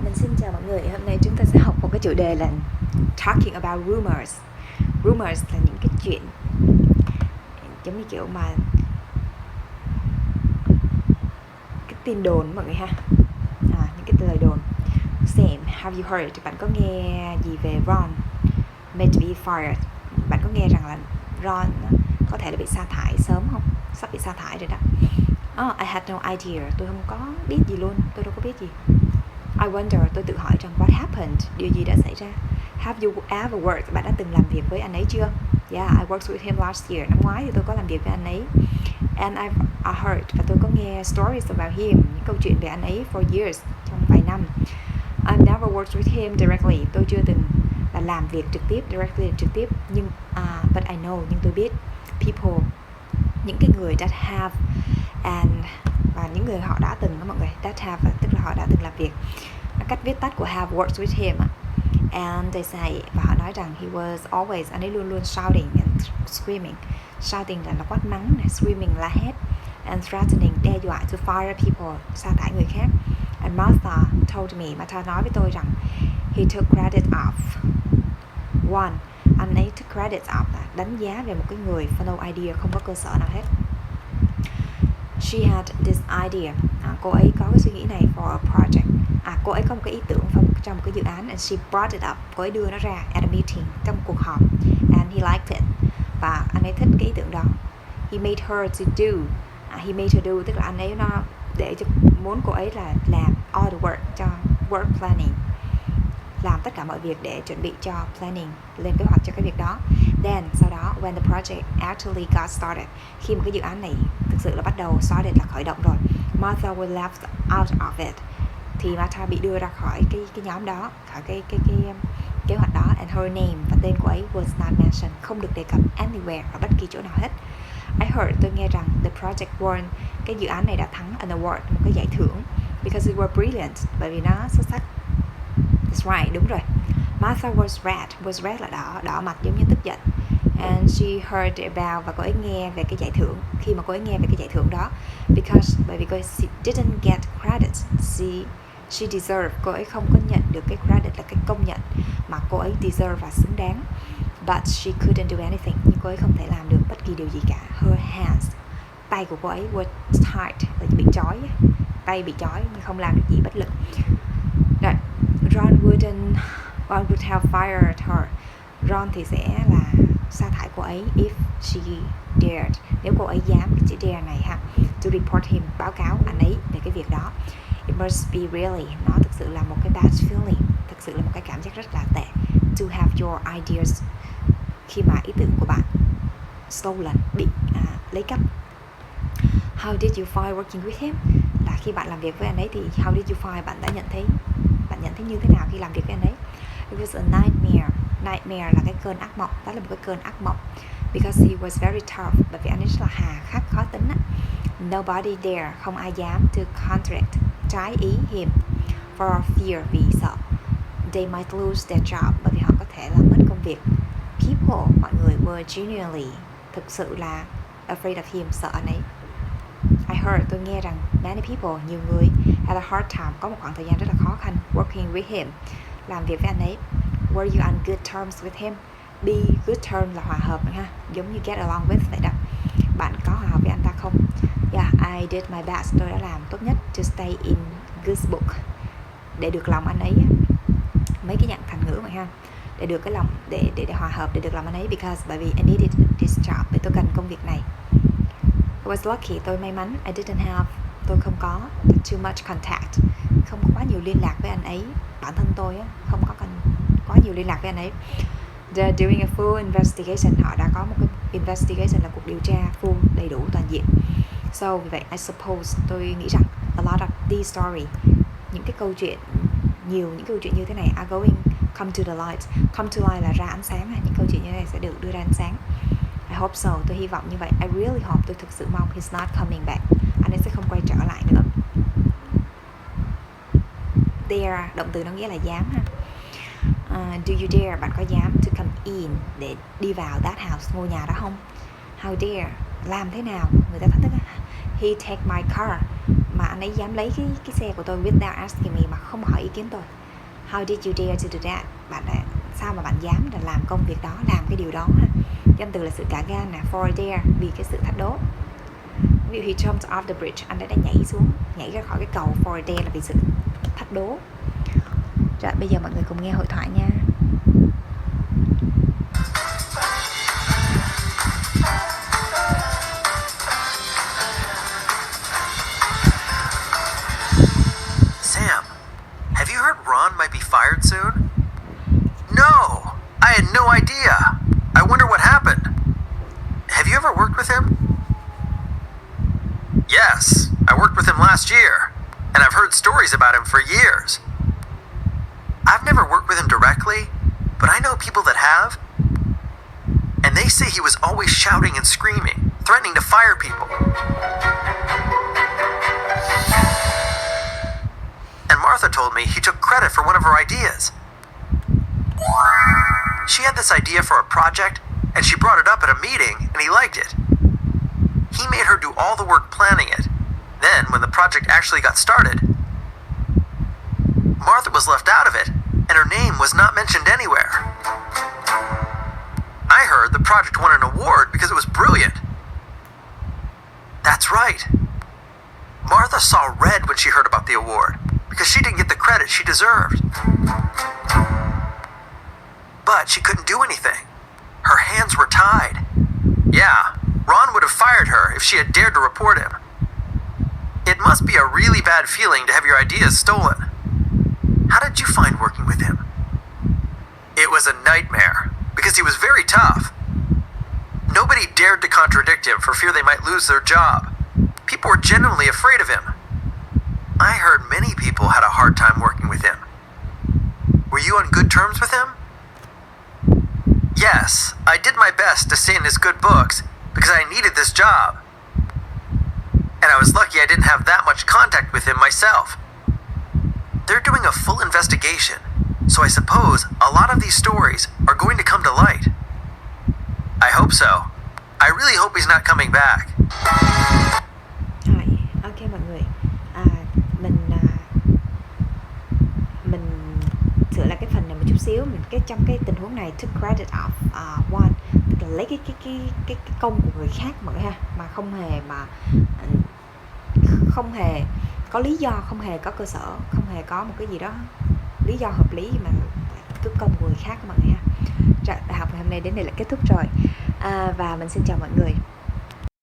Mình xin chào mọi người. Hôm nay chúng ta sẽ học một cái chủ đề là talking about rumors. Rumors là những cái chuyện giống như kiểu mà cái tin đồn mọi người ha. Những cái lời đồn. Sam, have you heard? Bạn có nghe gì về Ron may to be fired? Bạn có nghe rằng là Ron có thể là bị sa thải sớm không? Sắp bị sa thải rồi đó. I had no idea. Tôi không có biết gì luôn. Tôi đâu có biết gì. I wonder, tôi tự hỏi rằng what happened? Điều gì đã xảy ra? Have you ever worked? Bạn đã từng làm việc với anh ấy chưa? Yeah, I worked with him last year. Năm ngoái thì tôi có làm việc với anh ấy. And I heard, và tôi có nghe stories about him, những câu chuyện về anh ấy for years, trong vài năm. I've never worked with him directly. Tôi chưa từng là làm việc trực tiếp, directly trực tiếp. Nhưng but I know, nhưng tôi biết people, những cái người that have and và những người họ đã từng đó mọi người, that have tức là họ đã từng làm việc. Cách viết tắt của have worked with him. And they say, và họ nói rằng he was always, anh ấy luôn luôn shouting and screaming. Shouting là nó quát mắng, screaming là hét, and threatening, đe dọa, to fire people, sa thải người khác. And Martha told me, Martha nói với tôi rằng he took credit of one, anh ấy took credit of là đánh giá về một cái người for no idea, không có cơ sở nào hết. She had this idea, cô ấy có cái suy nghĩ này for a project. Cô ấy có một cái ý tưởng trong một cái dự án, and she brought it up, cô ấy đưa nó ra at a meeting, trong cuộc họp, and he liked it, và anh ấy thích cái ý tưởng đó. He made her to do, he made her do tức là anh ấy nó để cho muốn cô ấy là làm all the work, cho work planning, làm tất cả mọi việc để chuẩn bị cho planning, lên kế hoạch cho cái việc đó. Then sau đó when the project actually got started, khi mà cái dự án này thực sự là bắt đầu started là khởi động rồi, Martha was left out of it, thì Martha bị đưa ra khỏi cái nhóm đó, khỏi cái kế hoạch đó, and her name, và tên cô ấy was not mentioned, không được đề cập anywhere, ở bất kỳ chỗ nào hết. I heard, tôi nghe rằng the project won, cái dự án này đã thắng an award, một cái giải thưởng, because it was brilliant, bởi vì nó xuất sắc. That's right, đúng rồi. Martha was red là đỏ mặt giống như tức giận. And she heard about, và cô ấy nghe về cái giải thưởng, khi mà cô ấy nghe về cái giải thưởng đó, bởi vì cô ấy didn't get credit, she deserved, cô ấy không có nhận được cái credit là cái công nhận mà cô ấy deserve và xứng đáng. But she couldn't do anything, nhưng cô ấy không thể làm được bất kỳ điều gì cả. Her hands, tay của cô ấy were tied, là bị trói, tay bị trói nhưng không làm được gì, bất lực. Rồi, Ron would have fired her. Ron thì sẽ là sa thải cô ấy if she dared, nếu cô ấy dám, cái chữ dare này ha, to report him, báo cáo anh ấy về cái việc đó. It must be really, nó thực sự là một cái bad feeling, thực sự là một cái cảm giác rất là tệ, to have your ideas, khi mà ý tưởng của bạn stolen, bị lấy cắp. How did you find working with him? Là khi bạn làm việc với anh ấy thì how did you find, bạn nhận thấy như thế nào khi làm việc với anh ấy? It was a nightmare. Nightmare là cái cơn ác mộng, đó là một cái cơn ác mộng. Because he was very tough, bởi vì anh ấy rất là hà khắc, khó tính á. Nobody dare, không ai dám to contract, trái ý him, for fear, vì sợ. They might lose their job, bởi vì họ có thể làm mất công việc. People, mọi người were genuinely, thực sự là afraid of him, sợ anh ấy. I heard, tôi nghe rằng many people, nhiều người had a hard time, có một khoảng thời gian rất là khó khăn working with him, làm việc với anh ấy. Were you on good terms with him? Be good terms là hòa hợp ha, giống như get along with vậy đó. Bạn có hòa hợp với anh ta không? Yeah, I did my best, tôi đã làm tốt nhất to stay in good book, để được lòng anh ấy. Mấy cái dạng thành ngữ mà ha, để được cái lòng, để hòa hợp, để được lòng anh ấy, because bởi vì I needed this job, bởi tôi cần công việc này. I was lucky, tôi may mắn. I didn't have, tôi không có too much contact, không có quá nhiều liên lạc với anh ấy. Bản thân tôi á, không có quá nhiều liên lạc với anh ấy. They're doing a full investigation, họ đã có một cái investigation là cuộc điều tra full, đầy đủ, toàn diện. So vì vậy, I suppose, tôi nghĩ rằng a lot of these story, những cái câu chuyện, nhiều những câu chuyện như thế này are going come to the light. Come to light là ra ánh sáng, những câu chuyện như thế này sẽ được đưa ra ánh sáng. I hope so, tôi hy vọng như vậy. I really hope, tôi thực sự mong he's not coming back, anh ấy sẽ không quay trở lại nữa. Dare, động từ nó nghĩa là dám ha. Do you dare, bạn có dám to come in, để đi vào that house, ngôi nhà đó không? How dare, làm thế nào, người ta thách thức. He take my car, mà anh ấy dám lấy cái xe của tôi without asking me, mà không hỏi ý kiến tôi. How did you dare to do that? Sao mà bạn dám là làm công việc đó, làm cái điều đó ha. Danh từ là sự cả gan nè, for dare, vì cái sự thách đố. Ví dụ he jumped off the bridge, anh ấy đã nhảy ra khỏi cái cầu, for dare là vì sự thách đố. Rồi bây giờ mọi người cùng nghe hội thoại nha. Sam, have you heard Ron might be fired soon? No, I had no idea. I wonder what happened. Have you ever worked with him? Yes, I worked with him last year, and I've heard stories about him for years. I've never worked with him directly, but I know people that have, and they say he was always shouting and screaming, threatening to fire people. And Martha told me he took credit for one of her ideas. She had this idea for a project, and she brought it up at a meeting, and he liked it. He made her do all the work planning it. Then, when the project actually got started, Martha was left out of it, and her name was not mentioned anywhere. I heard the project won an award because it was brilliant. That's right. Martha saw red when she heard about the award, because she didn't get the credit she deserved. But she couldn't do anything. Her hands were tied. Yeah, Ron would have fired her if she had dared to report him. It must be a really bad feeling to have your ideas stolen. How did you find working with him? It was a nightmare, because he was very tough. Nobody dared to contradict him for fear they might lose their job. People were genuinely afraid of him. I heard many people had a hard time working with him. Were you on good terms with him? Yes, I did my best to stay in his good books because I needed this job. And I was lucky I didn't have that much contact with him myself. They're doing a full investigation, so I suppose a lot of these stories are going to come to light. I hope so. I really hope he's not coming back. Rồi, ok mọi người. Mình sửa lại cái phần này một chút xíu. Trong cái tình huống này, took credit of one, tức là lấy cái công của người khác mọi người ha, mà không hề có lý do, không hề có cơ sở, không hề có một cái gì đó lý do hợp lý mà cứ công của người khác mọi người ha. Rồi, bài học ngày hôm nay đến đây là kết thúc rồi. Và mình xin chào mọi người.